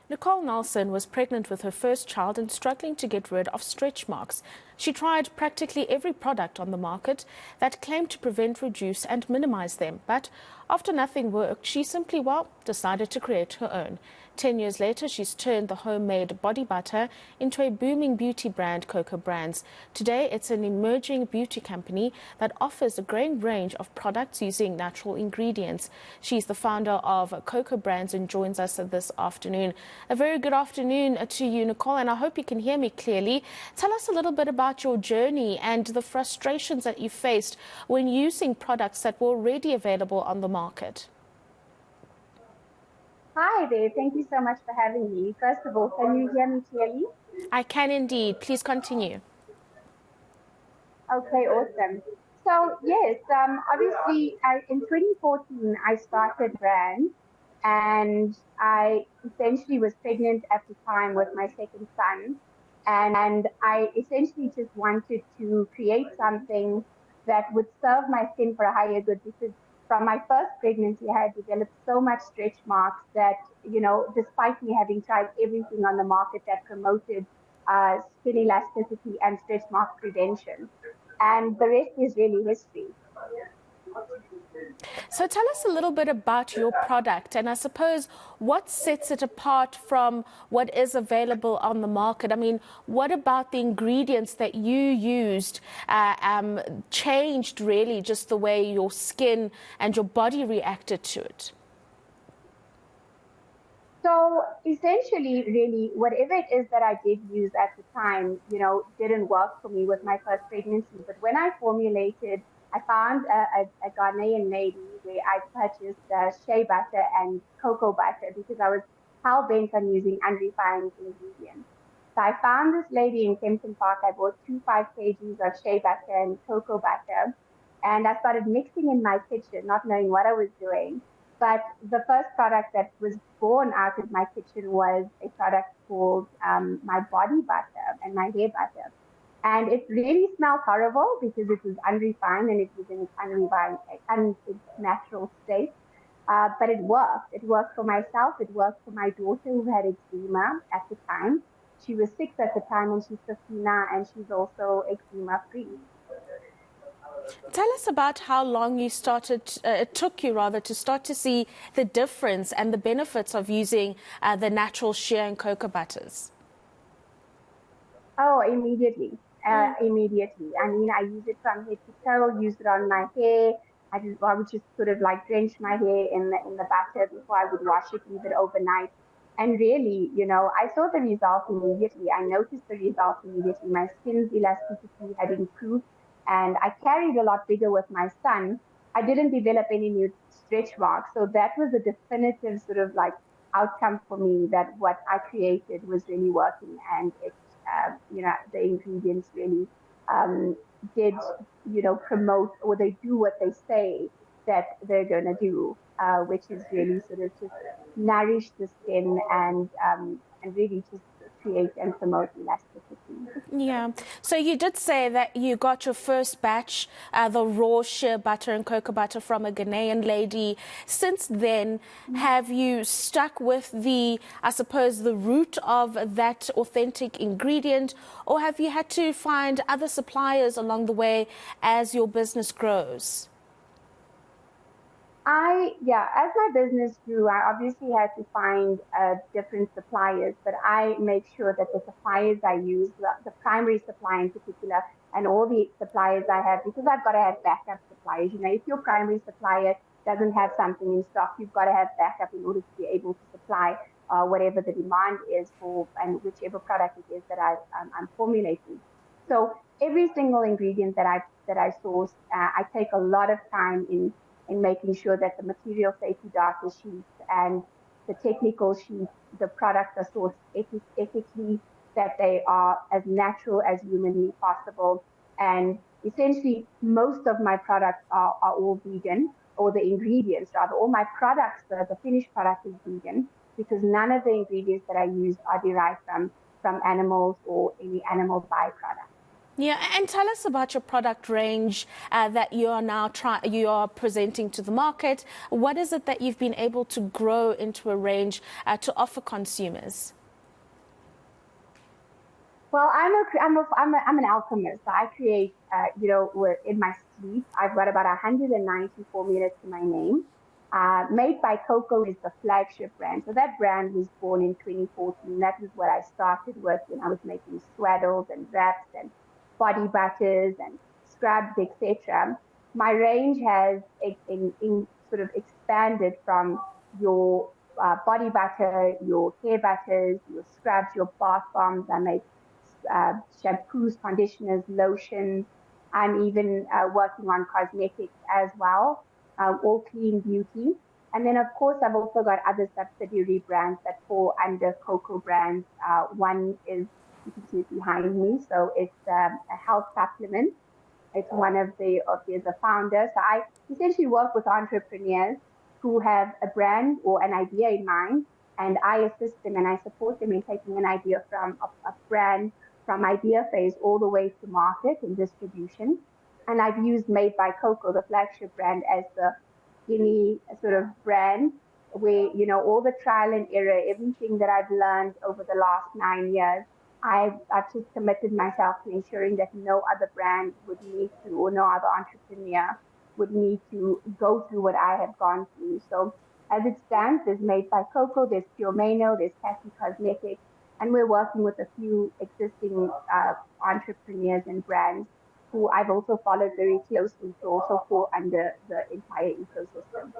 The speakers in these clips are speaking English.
Nicole Nelson was pregnant with her first child and struggling to get rid of stretch marks. She tried practically every product on the market that claimed to prevent, reduce and minimize them. But after nothing worked, she simply, decided to create her own. 10 years later, she's turned the homemade body butter into a booming beauty brand, Cocoa Brands. Today, it's an emerging beauty company that offers a growing range of products using natural ingredients. She's the founder of Cocoa Brands and joins us this afternoon. A very good afternoon to you, Nicole, and I hope you can hear me clearly. Tell us a little bit about your journey and the frustrations that you faced when using products that were already available on the market. Hi there. Thank you so much for having me. First of all, can you hear me clearly? I can indeed. Please continue. Okay, awesome. So yes, obviously in 2014, I started Brand, and I essentially was pregnant at the time with my second son. And I essentially just wanted to create something that would serve my skin for a higher good, because from my first pregnancy, I had developed so much stretch marks that, despite me having tried everything on the market that promoted skin elasticity and stretch mark prevention. And the rest is really history. So tell us a little bit about your product, and I suppose what sets it apart from what is available on the market. I mean, what about the ingredients that you used changed really just the way your skin and your body reacted to it? So essentially, really, whatever it is that I did use at the time, didn't work for me with my first pregnancy. But when I formulated, I found a Ghanaian lady where I purchased shea butter and cocoa butter because I was hell-bent on using unrefined ingredients. So I found this lady in Kempton Park. I bought 5 kgs of shea butter and cocoa butter, and I started mixing in my kitchen, not knowing what I was doing. But the first product that was born out of my kitchen was a product called my body butter and my hair butter. And it really smelled horrible because it was unrefined and it was in its natural state. But it worked. It worked for myself. It worked for my daughter who had eczema at the time. She was 6 at the time and she's 15 now, and she's also eczema free. Tell us about how long it took you to start to see the difference and the benefits of using the natural shea and cocoa butters. Oh, immediately. Immediately. I mean, I use it from head to toe, use it on my hair. I would just sort of like drench my hair in the butter before I would wash it, leave it overnight. And really, I saw the result immediately. I noticed the result immediately. My skin's elasticity had improved, and I carried a lot bigger with my son. I didn't develop any new stretch marks. So that was a definitive sort of like outcome for me that what I created was really working, and it the ingredients really did, promote, or they do what they say that they're going to do, which is really sort of just nourish the skin and really just create and promote elasticity. Yeah. So you did say that you got your first batch, the raw shea butter and cocoa butter from a Ghanaian lady. Since then, have you stuck with the root of that authentic ingredient, or have you had to find other suppliers along the way as your business grows? As my business grew, I obviously had to find different suppliers, but I make sure that the suppliers I use, the primary supplier in particular, and all the suppliers I have, because I've got to have backup suppliers. If your primary supplier doesn't have something in stock, you've got to have backup in order to be able to supply whatever the demand is for, and whichever product it is that I'm formulating. So every single ingredient that I source, I take a lot of time in making sure that the material safety data sheets and the technical sheets, the products are sourced ethically, that they are as natural as humanly possible. And essentially, most of my products are all vegan, or the ingredients rather. All my products, the finished product is vegan, because none of the ingredients that I use are derived from animals or any animal byproducts. Yeah, and tell us about your product range that you are now presenting to the market. What is it that you've been able to grow into a range to offer consumers? Well, I'm an alchemist. So I create, in my sleep. I've got about 190 formulas to my name. Made by Coco is the flagship brand. So that brand was born in 2014. That was what I started with when I was making swaddles and wraps and body butters and scrubs, etc. My range has sort of expanded from your body butter, your hair butters, your scrubs, your bath bombs. I make shampoos, conditioners, lotions. I'm even working on cosmetics as well, all clean beauty. And then, of course, I've also got other subsidiary brands that fall under Coco brands. One is, you can see it behind me, so it's a health supplement. It's one of the founders. So I essentially work with entrepreneurs who have a brand or an idea in mind, and I assist them and I support them in taking an idea from a brand from idea phase all the way to market and distribution. And I've used Made by Coco, the flagship brand, as the guinea sort of brand where, all the trial and error, everything that I've learned over the last 9 years, I've just committed myself to ensuring that no other brand would need to, or no other entrepreneur would need to go through what I have gone through. So as it stands, there's Made by Coco, there's Pure Mano, there's Cassie Cosmetics, and we're working with a few existing entrepreneurs and brands who I've also followed very closely to also fall under the entire ecosystem.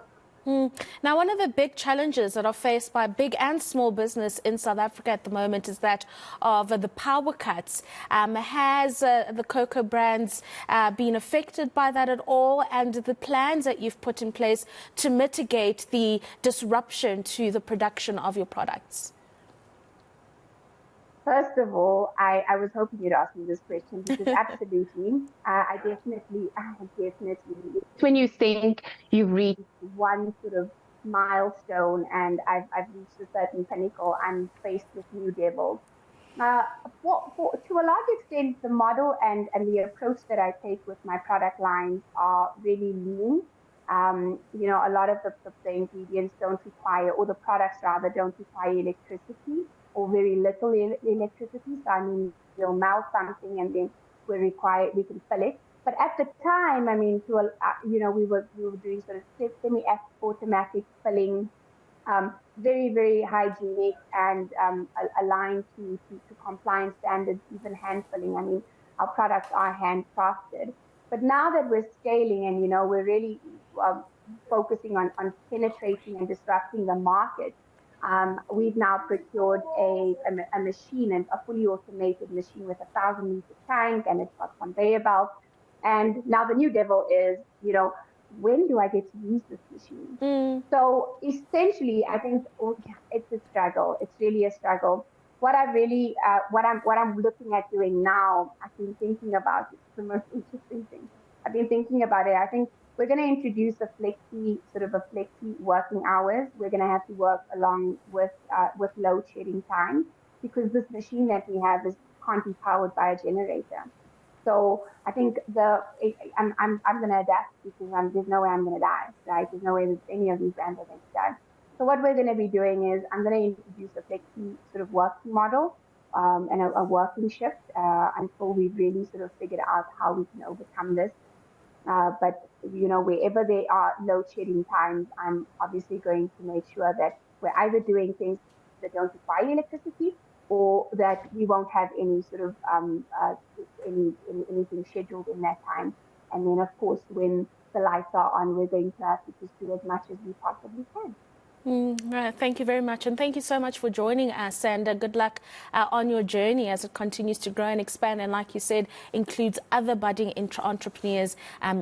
Now, one of the big challenges that are faced by big and small business in South Africa at the moment is that of the power cuts. Has the Coco brands been affected by that at all? And the plans that you've put in place to mitigate the disruption to the production of your products? First of all, I was hoping you'd ask me this question because absolutely, I definitely. When you think you've reached one sort of milestone and I've reached a certain pinnacle, I'm faced with new devils. To a large extent, the model and the approach that I take with my product lines are really lean. A lot of the ingredients don't require, or the products rather, don't require electricity or very little electricity. So I mean, you'll melt something and then we can fill it. But at the time, I mean, we were doing sort of semi-automatic filling, very, very hygienic and aligned to compliance standards, even hand filling. I mean, our products are handcrafted. But now that we're scaling and, we're really focusing on penetrating and disrupting the market, we've now procured a machine, a fully automated machine with 1,000-liter tank, and it's got conveyor belts. And now the new devil is, when do I get to use this machine? So essentially, I think it's a struggle. It's really a struggle. What I'm looking at doing now, I've been thinking about it. It's the most interesting thing. I've been thinking about it. I think we're going to introduce a flexi working hours. We're going to have to work along with load shedding time because this machine that we have can't be powered by a generator. So I think I'm going to adapt because there's no way I'm going to die, right? There's no way that any of these brands are going to die. So what we're going to be doing is I'm going to introduce a flexi sort of working model and a working shift until we've really sort of figured out how we can overcome this. But, wherever there are load shedding times, I'm obviously going to make sure that we're either doing things that don't require electricity or that we won't have any sort of anything scheduled in that time. And then, of course, when the lights are on, we're going to have to just do as much as we possibly can. Right. Thank you very much. And thank you so much for joining us. And good luck on your journey as it continues to grow and expand. And like you said, includes other budding entrepreneurs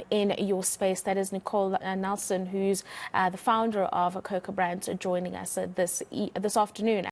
in your space. That is Nicole Nelson, who's the founder of Coco Brands, joining us this afternoon.